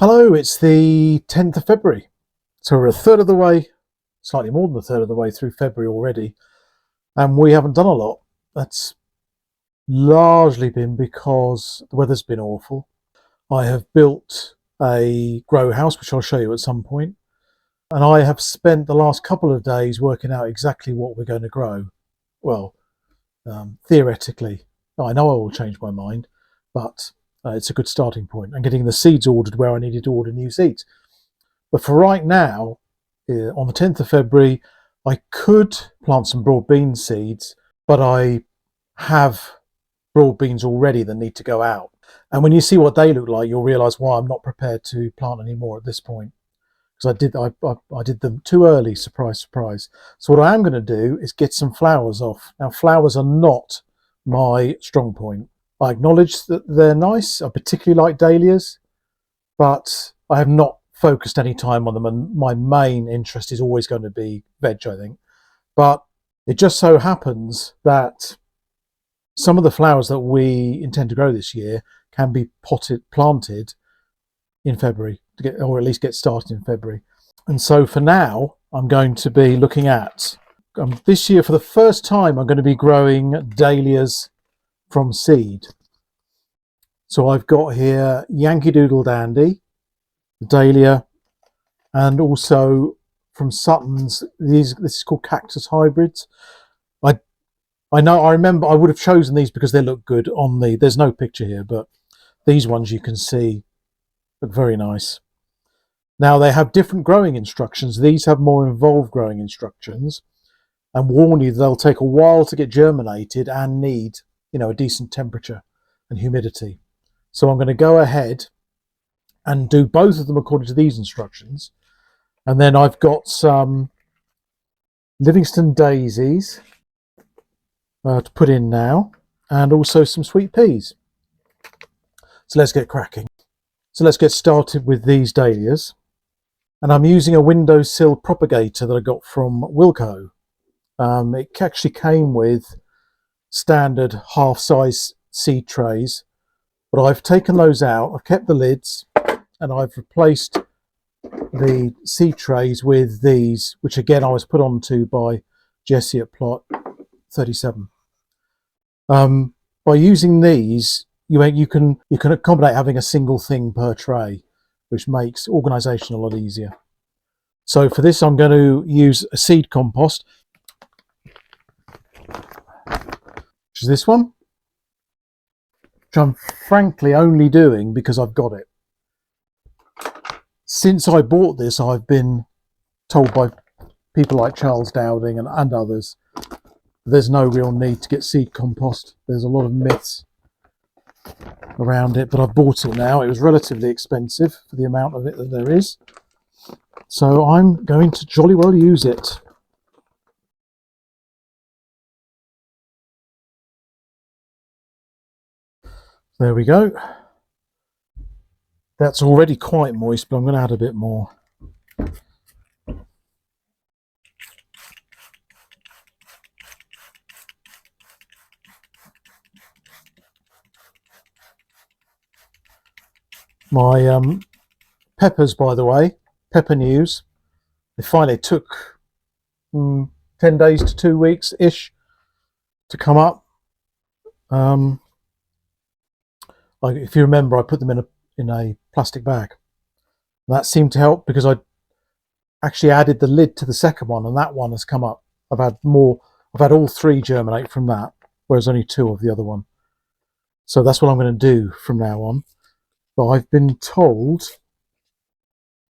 Hello, it's the 10th of February. So we're a third of the way, slightly more than a third of the way through February already, and we haven't done a lot. That's largely been because the weather's been awful. I have built a grow house, which I'll show you at some point, and I have spent the last couple of days working out exactly what we're going to grow. Well, theoretically, I know I will change my mind, but it's a good starting point. And getting the seeds ordered where I needed to order new seeds. But for right now, on the 10th of February, I could plant some broad bean seeds, but I have broad beans already that need to go out. And when you see what they look like, you'll realise why I'm not prepared to plant any more at this point. Because I did them too early, surprise, surprise. So what I am going to do is get some flowers off. Now, flowers are not my strong point. I acknowledge that they're nice. I particularly like dahlias, but I have not focused any time on them, and my main interest is always going to be veg, I think. But it just so happens that some of the flowers that we intend to grow this year can be planted in February, or at least get started in February. And so for now, I'm going to be looking at, this year for the first time, I'm going to be growing dahlias from seed. So I've got here Yankee Doodle Dandy, dahlia, and also from Sutton's, this is called Cactus Hybrids. I remember I would have chosen these because they look good on there's no picture here, but these ones you can see look very nice. Now they have different growing instructions. These have more involved growing instructions and warn you they'll take a while to get germinated and need, a decent temperature and humidity. So I'm going to go ahead and do both of them according to these instructions. And then I've got some Livingston daisies to put in now, and also some sweet peas. So let's get cracking. So let's get started with these dahlias. And I'm using a windowsill propagator that I got from Wilko. It actually came with standard half-size seed trays, but I've taken those out. I've kept the lids, and I've replaced the seed trays with these, which again I was put onto by Jesse at Plot 37. By using these, you can accommodate having a single thing per tray, which makes organisation a lot easier. So for this, I'm going to use a seed compost, which is this one, which I'm frankly only doing because I've got it. Since I bought this, I've been told by people like Charles Dowding and others there's no real need to get seed compost. There's a lot of myths around it, but I've bought it now. It was relatively expensive for the amount of it that there is. So I'm going to jolly well use it. There we go. That's already quite moist, but I'm going to add a bit more. My peppers, by the way, pepper news. They finally took 10 days to 2 weeks-ish to come up. If you remember, I put them in a plastic bag. And that seemed to help because I actually added the lid to the second one, and that one has come up. I've had all three germinate from that, whereas only two of the other one. So that's what I'm going to do from now on. But I've been told,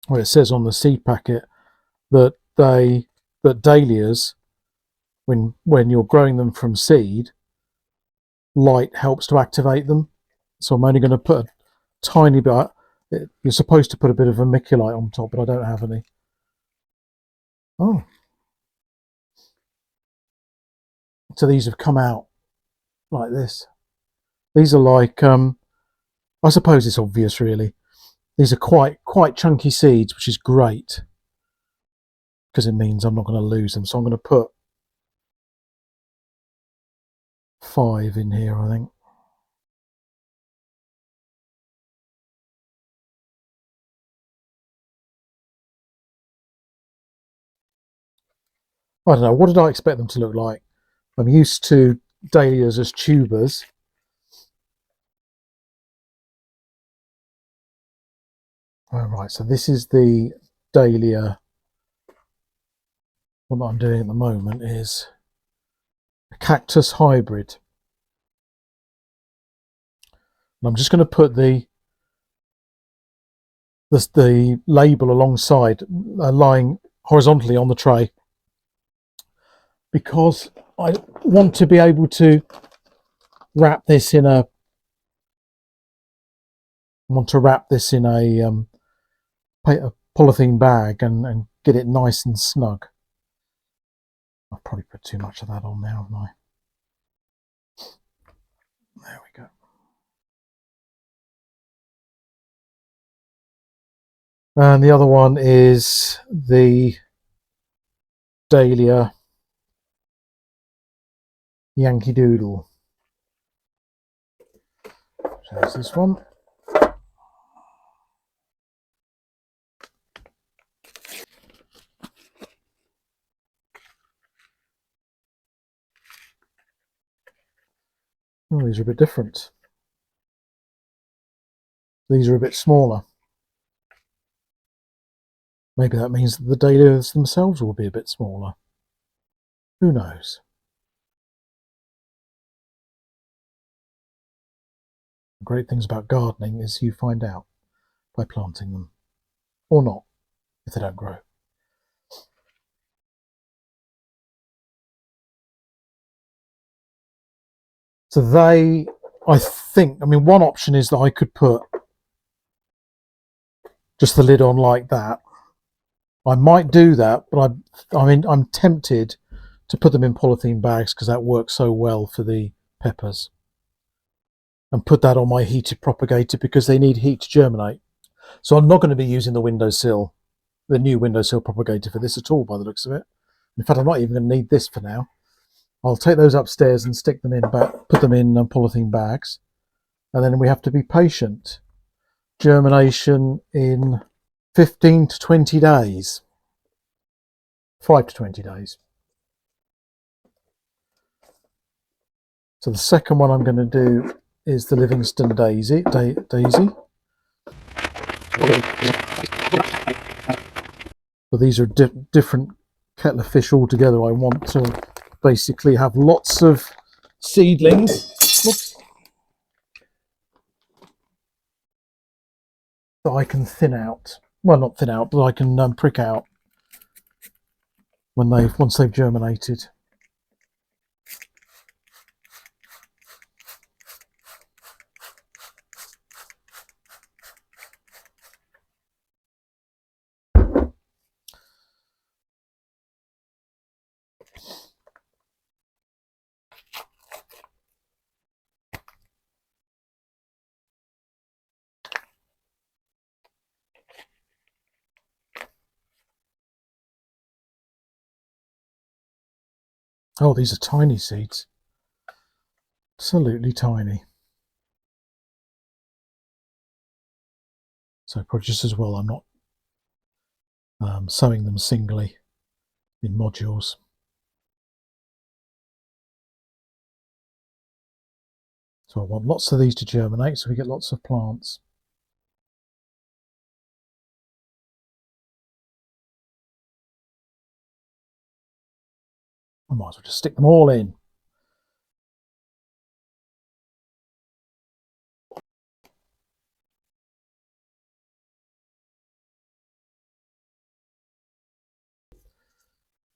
well, it says on the seed packet that dahlias, when you're growing them from seed, light helps to activate them. So I'm only going to put a tiny bit. You're supposed to put a bit of vermiculite on top, but I don't have any. Oh, so these have come out like this. These are like, I suppose it's obvious really. These are quite chunky seeds, which is great because it means I'm not going to lose them. So I'm going to put 5 in here, I think. I don't know, what did I expect them to look like? I'm used to dahlias as tubers. All right, so this is the dahlia. What I'm doing at the moment is a cactus hybrid. And I'm just going to put the label alongside, lying horizontally on the tray, because I want to be able to wrap this in a polythene bag and get it nice and snug. I've probably put too much of that on now, haven't I? There we go. And the other one is the dahlia Yankee Doodle. So there's this one. Oh, these are a bit different. These are a bit smaller. Maybe that means that the dahlias themselves will be a bit smaller. Who knows? The great things about gardening is you find out by planting them, or not, if they don't grow. So I mean, one option is that I could put just the lid on like that. I might do that, but I'm tempted to put them in polythene bags because that works so well for the peppers, and put that on my heated propagator because they need heat to germinate. So I'm not going to be using the new windowsill propagator for this at all, by the looks of it. In fact, I'm not even going to need this for now. I'll take those upstairs and stick them in, put them in polythene bags, and then we have to be patient. Germination in 15 to 20 days. 5 to 20 days. So the second one I'm going to do is the Livingston daisy. So these are different kettle of fish altogether. I want to basically have lots of seedlings. Oops. That I can thin out. Well, not thin out, but I can prick out once they've germinated. Oh, these are tiny seeds. Absolutely tiny. So probably just as well I'm not sowing them singly in modules. So I want lots of these to germinate so we get lots of plants. I might as well just stick them all in.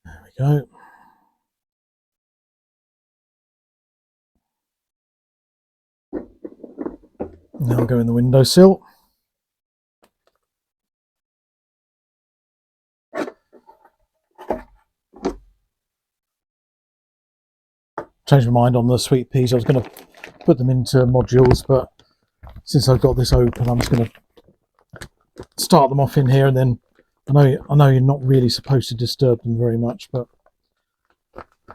There we go. Now I'll go in the windowsill. Changed my mind on the sweet peas. I was going to put them into modules, but since I've got this open, I'm just going to start them off in here, and then I know you're not really supposed to disturb them very much, but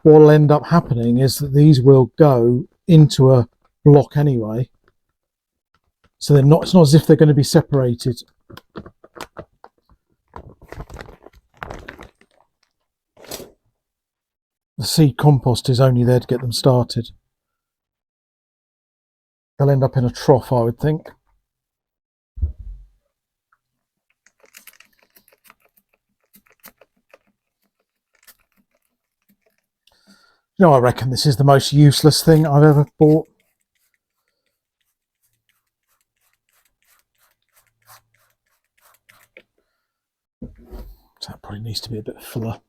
what will end up happening is that these will go into a block anyway, so it's not as if they're going to be separated. The seed compost is only there to get them started. They'll end up in a trough, I would think. You know, I reckon this is the most useless thing I've ever bought. So that probably needs to be a bit fuller.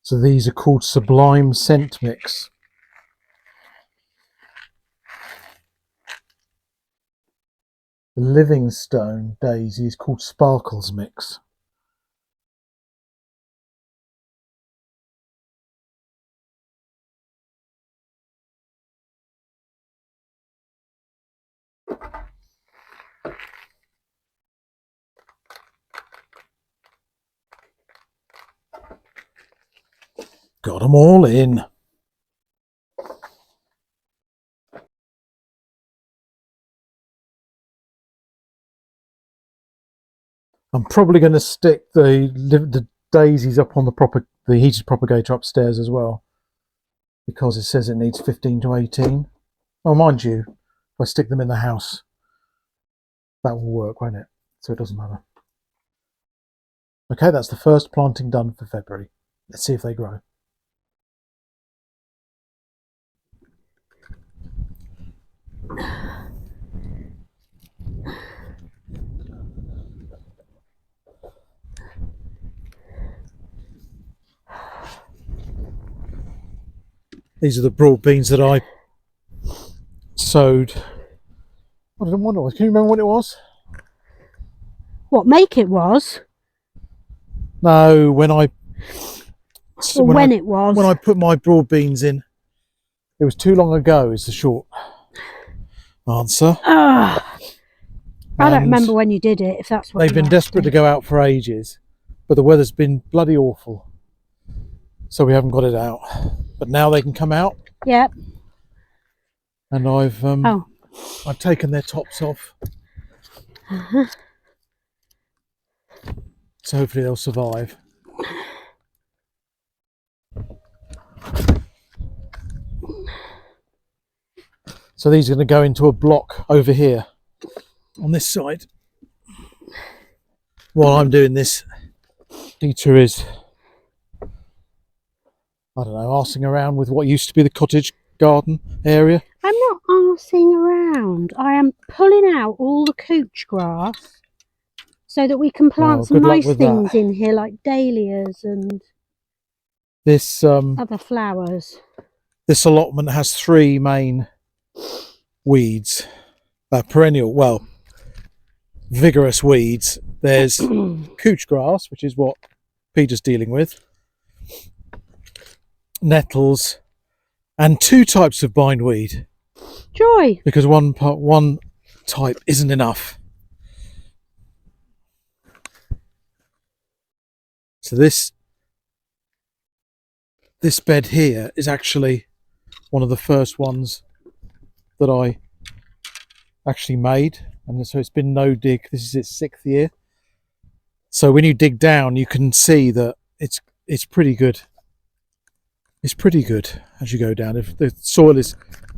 So these are called Sublime Scent Mix. The Livingstone daisy is called Sparkles Mix. Got them all in. I'm probably going to stick the daisies up on the heated propagator upstairs as well, because it says it needs 15 to 18. Oh, mind you, if I stick them in the house, that will work, won't it? So it doesn't matter. Okay, that's the first planting done for February. Let's see if they grow. These are the broad beans that I sowed. I don't know what it was. Can you remember what it was? What make it was? No, when I put my broad beans in. It was too long ago is the short answer. I don't remember when you did it, if that's what they've been desperate to go out for ages, but the weather's been bloody awful, so we haven't got it out. But now they can come out. Yep. And I've taken their tops off. So hopefully they'll survive. So these are going to go into a block over here on this side. While I'm doing this, Peter is, I don't know, arsing around with what used to be the cottage garden area. I'm not arsing around. I am pulling out all the couch grass so that we can plant some nice things in here, like dahlias and this other flowers. This allotment has 3 main weeds, perennial, well, vigorous weeds. There's couch grass, which is what Peter's dealing with, nettles, and 2 types of bindweed. Joy! Because one type isn't enough. So this bed here is actually one of the first ones that I actually made, and so it's been no dig. This is its 6th year. So when you dig down, you can see that it's pretty good. It's pretty good as you go down. If the soil is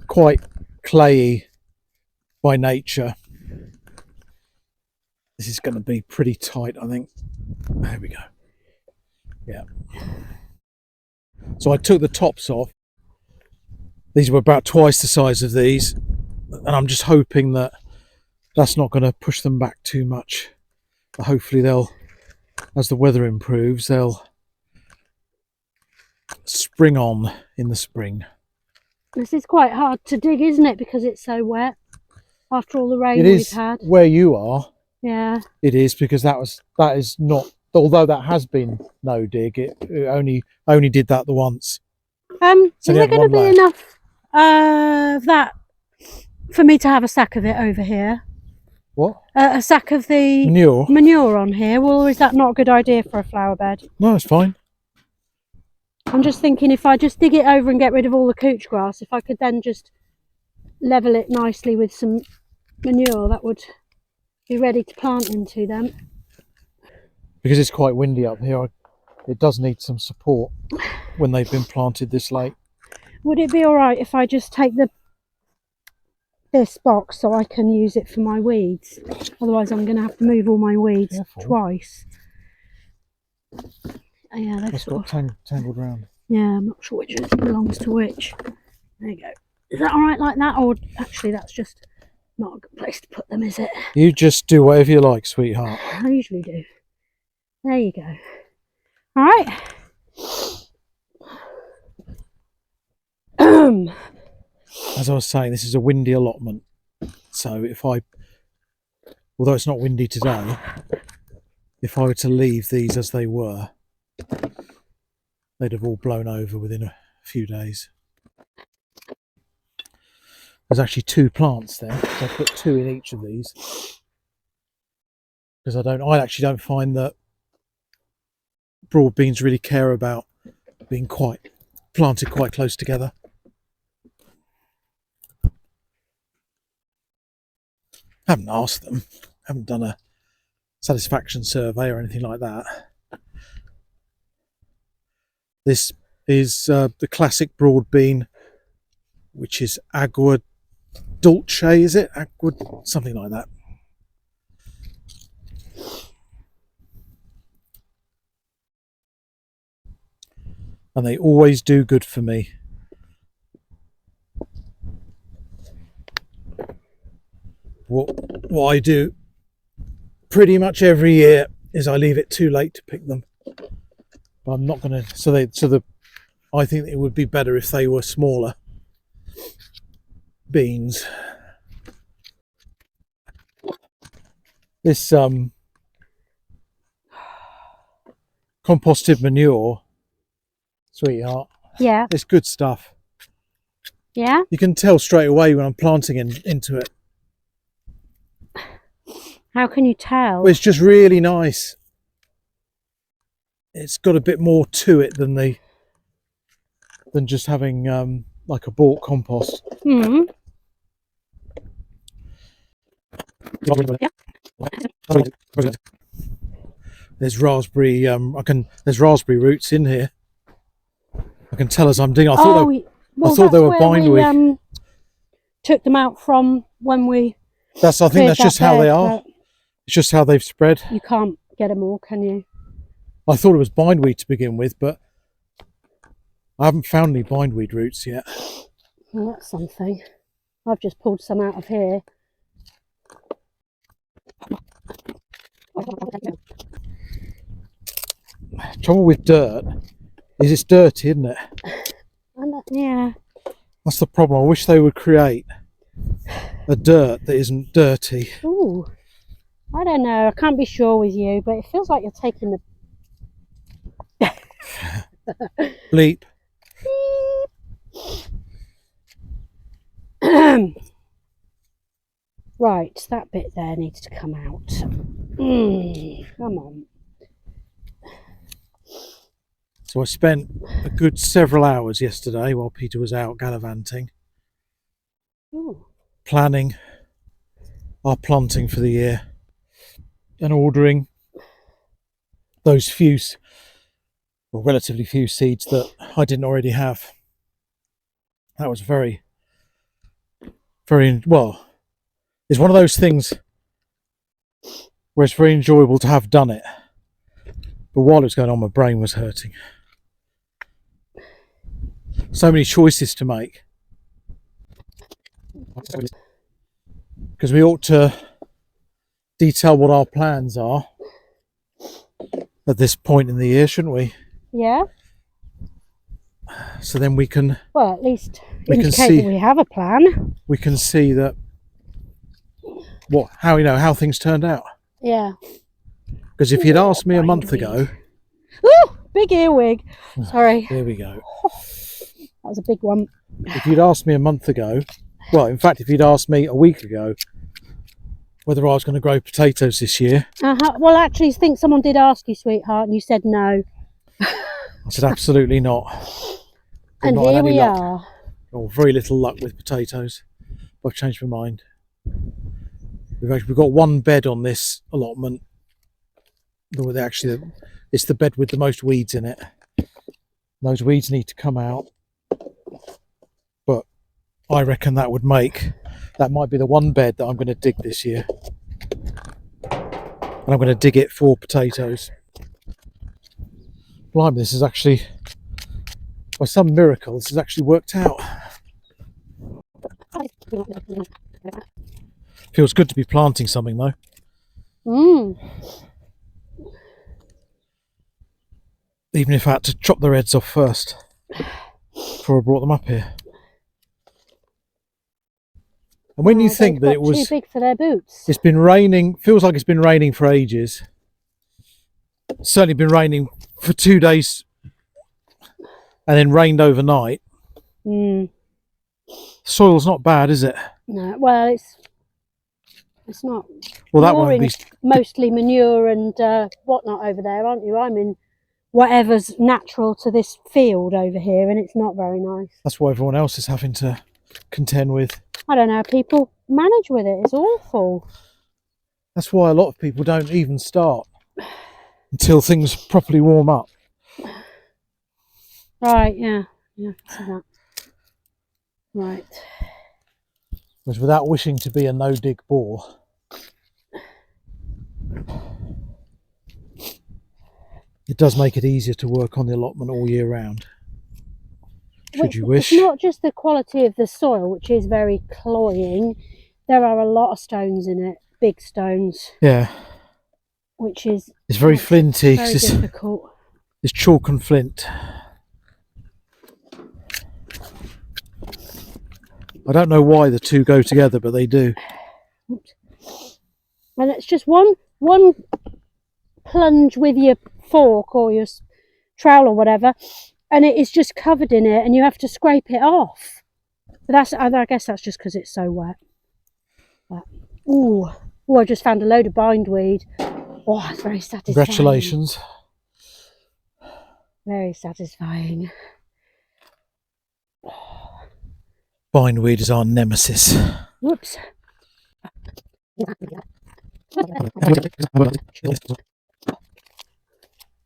quite clayey by nature, this is going to be pretty tight, I think. There we go. Yeah. So I took the tops off. These were about twice the size of these, and I'm just hoping that that's not going to push them back too much. But hopefully they'll, as the weather improves, they'll spring on in the spring. This is quite hard to dig, isn't it, because it's so wet after all the rain we've had. Where you are. Yeah. It is, because that is not, although that has been no dig, it only did that the once. So is there going to be enough of that for me to have a sack of it over here? What? A sack of the manure on here. Well, is that not a good idea for a flower bed? No, it's fine. I'm just thinking if I just dig it over and get rid of all the couch grass, if I could then just level it nicely with some manure, that would be ready to plant into them. Because it's quite windy up here, it does need some support when they've been planted this late. Would it be all right if I just take this box so I can use it for my weeds? Otherwise I'm going to have to move all my weeds twice. Yeah, they've got tangled round. Yeah, I'm not sure which belongs to which. There you go. Is that all right like that? Or actually that's just not a good place to put them, is it? You just do whatever you like, sweetheart. I usually do. There you go. All right. As I was saying, this is a windy allotment. So although it's not windy today, if I were to leave these as they were, they'd have all blown over within a few days. There's actually 2 plants there, so I put 2 in each of these. Because I actually don't find that broad beans really care about being planted quite close together. I haven't asked them, haven't done a satisfaction survey or anything like that. This is the classic broad bean, which is agua dulce, is it? Something like that. And they always do good for me. What I do pretty much every year is I leave it too late to pick them. But I'm not going to. I think it would be better if they were smaller beans. This composted manure, sweetheart. Yeah. It's good stuff. Yeah. You can tell straight away when I'm planting into it. How can you tell? Well, it's just really nice. It's got a bit more to it than just having like a bought compost. Mm. There's raspberry. There's raspberry roots in here. I can tell as I'm digging. I thought they were bindweed. We took them out from when we. I think that's just how they are. It's just how they've spread. You can't get them all, can you? I thought it was bindweed to begin with, but I haven't found any bindweed roots yet. Well, that's something. I've just pulled some out of here. Trouble with dirt is it's dirty, isn't it? Yeah. That's the problem. I wish they would create a dirt that isn't dirty. Ooh. I don't know. I can't be sure with you, but it feels like you're taking the bleep. Right, that bit there needs to come out. Come on. So I spent a good several hours yesterday while Peter was out gallivanting, planning our planting for the year and ordering those relatively few seeds that I didn't already have. That was very, very well. It's one of those things where it's very enjoyable to have done it, but while it was going on, my brain was hurting. So many choices to make, because we ought to detail what our plans are at this point in the year, shouldn't we? Yeah. So then we can, well, at least indicate that we have a plan. We can see that how things turned out. Yeah. Because if you'd asked me a month ago, ooh, big earwig. Sorry. There we go. That was a big one. If you'd asked me a month ago, well, in fact, if you'd asked me a week ago whether I was going to grow potatoes this year. Well, actually, I think someone did ask you, sweetheart, and you said no. I said absolutely not. And not had here any we luck, are. or very little luck with potatoes. But I've changed my mind. We've got one bed on this allotment. Actually, it's the bed with the most weeds in it. Those weeds need to come out. But I reckon that might be the one bed that I'm going to dig this year. And I'm going to dig it for potatoes. Blimey, this is actually, by some miracle, this has actually worked out. Feels good to be planting something though. Even if I had to chop their heads off first before I brought them up here. And when you think that it was too big for their boots. It's been raining, feels like it's been raining for ages. It's certainly been raining for 2 days and then rained overnight. Soil's not bad, is it? No, well, it's not. Well, that won't be mostly manure and whatnot over there, aren't you? I'm in whatever's natural to this field over here, and it's not very nice. That's what everyone else is having to contend with. I don't know how people manage with it. It's awful. That's why a lot of people don't even start until things properly warm up. Right, yeah, see that. Right. Because without wishing to be a no-dig bore, it does make it easier to work on the allotment all year round, should you wish. It's not just the quality of the soil, which is very cloying. There are a lot of stones in it, big stones. Yeah. Which is... It's very flinty. Very difficult. It's chalk and flint. I don't know why the two go together, but they do. And it's just one plunge with your fork or your trowel or whatever, and it is just covered in it, and you have to scrape it off. But I guess that's just because it's so wet. But, I just found a load of bindweed. Oh, it's very satisfying. Congratulations. Very satisfying. Bindweed is our nemesis. Whoops.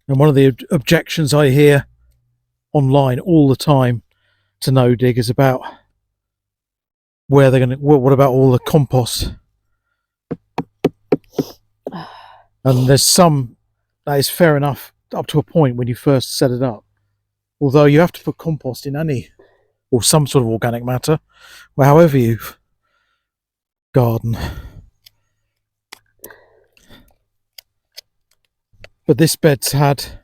And one of the objections I hear online all the time to no dig is about where they're going to, what about all the compost? And there's some that is fair enough up to a point when you first set it up. Although you have to put compost in or some sort of organic matter, or however you garden. But this bed's had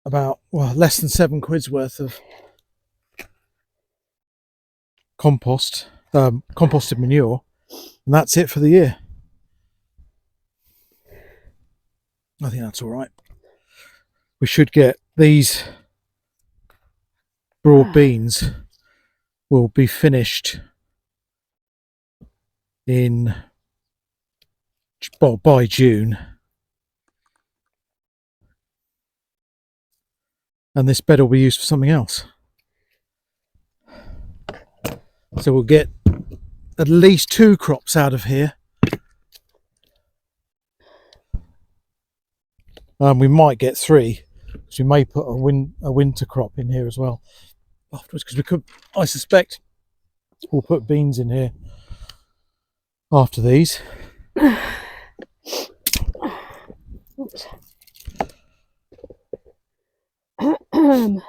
about less than £7 worth of composted manure, and that's it for the year. I think that's all right. We should get these broad beans will be finished by June, and this bed will be used for something else. So we'll get at least 2 crops out of here. We might get 3, because we may put a winter crop in here as well afterwards, because I suspect we'll put beans in here after these. Oops. And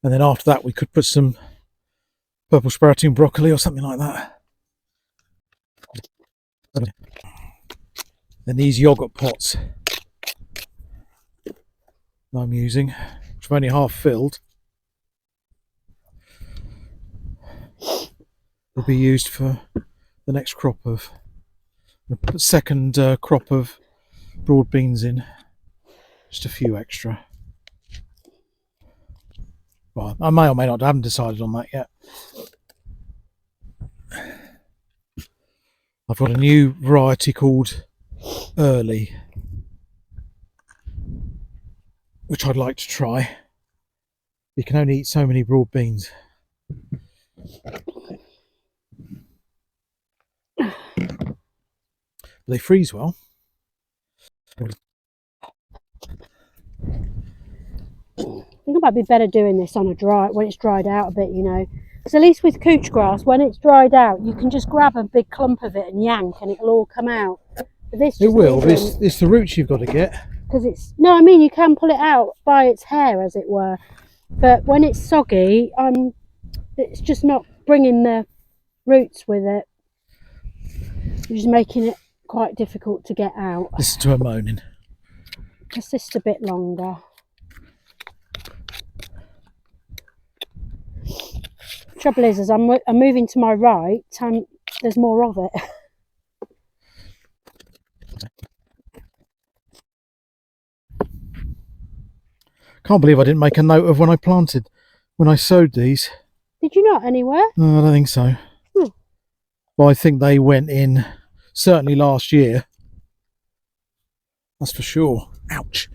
then after that we could put some purple sprouting broccoli or something like that. And these yogurt pots that I'm using, which are only half filled, will be used for the next crop of the second crop of broad beans in. Just a few extra. Well, I may or may not. I haven't decided on that yet. I've got a new variety called Early, which I'd like to try. You can only eat so many broad beans. They freeze well. I think I might be better doing this on when it's dried out a bit, you know. Because at least with couch grass, when it's dried out, you can just grab a big clump of it and yank, and it'll all come out. But this It will. It's the roots you've got to get. Because it's no, I mean you can pull it out by its hair, as it were. But when it's soggy, it's just not bringing the roots with it. It's just making it quite difficult to get out. Listen to her moaning. It's just a bit longer. Trouble is, as I'm moving to my right, there's more of it. Can't believe I didn't make a note of when I sowed these. Did you not anywhere? No, I don't think so. Well, I think they went in certainly last year. That's for sure. Ouch.